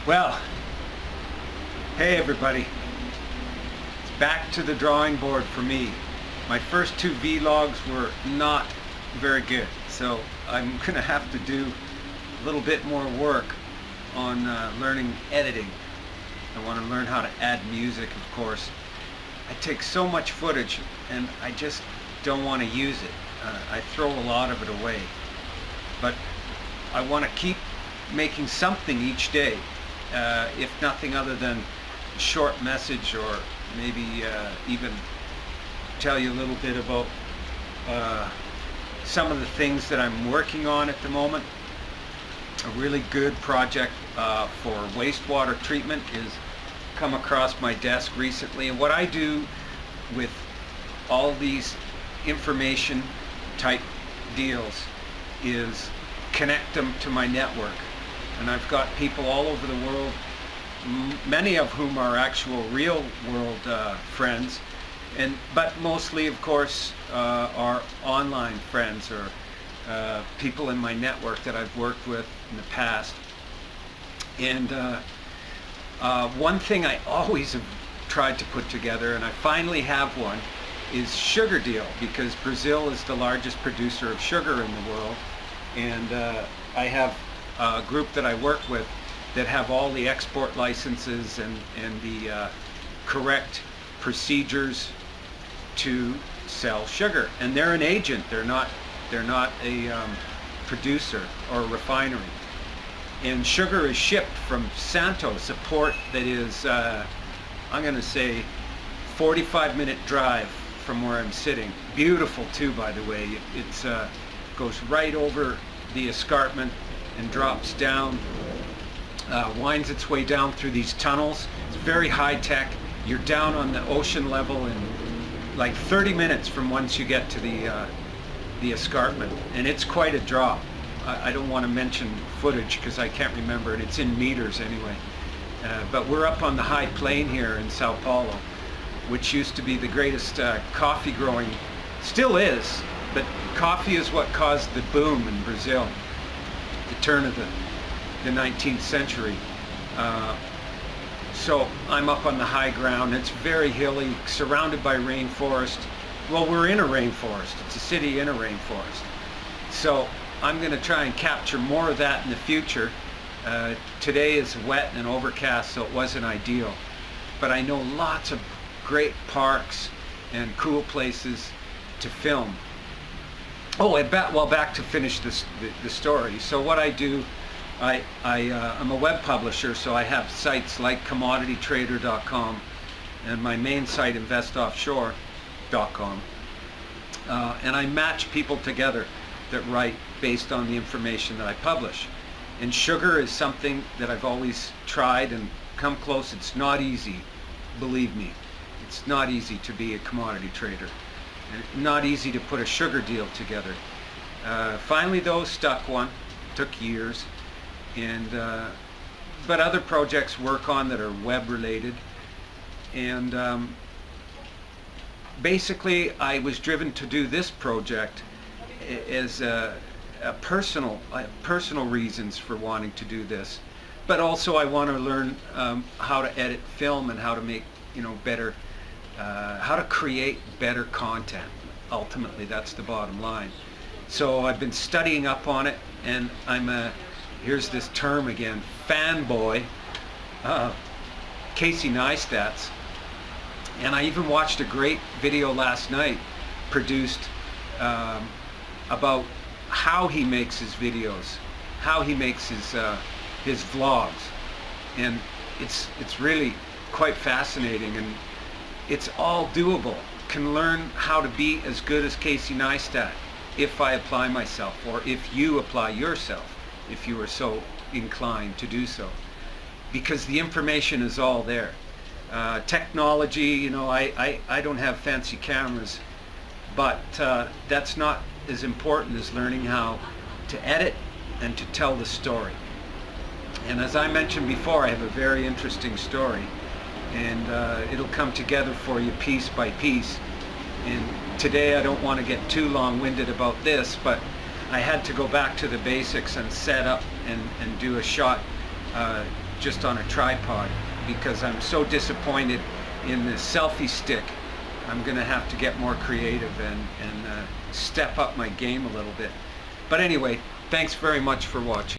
Well, hey everybody. It's back to the drawing board for me. My first two vlogs were not very good, so I'm gonna have to do a little bit more work on learning editing. I want to learn how to add music, of course. I take so much footage and I just don't want to use it. I throw a lot of it away. But I want to keep making something each day, if nothing other than a short message, or maybe even tell you a little bit about some of the things that I'm working on at the moment. A really good project for wastewater treatment is come across my desk recently, and what I do with all these information type deals is connect them to my network. And I've got people all over the world, many of whom are actual real world friends, but mostly, of course, are online friends or people in my network that I've worked with in the past. And one thing I always have tried to put together, and I finally have one, is sugar deal, because Brazil is the largest producer of sugar in the world. And I have a group that I work with that have all the export licenses and the correct procedures to sell sugar. And they're an agent. They're not a producer or a refinery. And sugar is shipped from Santos, a port that is, I'm going to say, 45-minute drive from where I'm sitting. Beautiful too, by the way. It's goes right over the escarpment and drops down, winds its way down through these tunnels. It's very high tech. You're down on the ocean level in like 30 minutes from once you get to the escarpment, and it's quite a drop. I don't want to mention footage because I can't remember it. It's in meters anyway. But we're up on the high plain here in Sao Paulo, which used to be the greatest coffee growing, still is, but coffee is what caused the boom in Brazil, the turn of the 19th century. So I'm up on the high ground. It's very hilly, surrounded by rainforest. Well, we're in a rainforest. It's a city in a rainforest. So I'm going to try and capture more of that in the future. Today is wet and overcast, so it wasn't ideal. But I know lots of great parks and cool places to film. Oh, and back to finish the story. So what I do, I'm a web publisher, so I have sites like commoditytrader.com and my main site investoffshore.com. And I match people together that write based on the information that I publish. And sugar is something that I've always tried and come close. It's not easy, believe me. It's not easy to be a commodity trader, and not easy to put a sugar deal together. Finally though, stuck one. Took years. And but other projects work on that are web related. And basically I was driven to do this project as personal reasons for wanting to do this, but also I want to learn how to edit film and how to make better, how to create better content. Ultimately, that's the bottom line. So I've been studying up on it, and I'm here's this term again, fanboy, Casey Neistat's. And I even watched a great video last night produced about how he makes his videos, how he makes his vlogs, and it's really quite fascinating, and it's all doable. Can learn how to be as good as Casey Neistat if I apply myself, or if you apply yourself, if you are so inclined to do so, because the information is all there. Technology, I don't have fancy cameras, but that's not as important as learning how to edit and to tell the story. And as I mentioned before, I have a very interesting story, and it'll come together for you piece by piece. And today I don't want to get too long-winded about this, but I had to go back to the basics and set up and do a shot just on a tripod, because I'm so disappointed in the selfie stick. I'm going to have to get more creative and step up my game a little bit. But anyway, thanks very much for watching.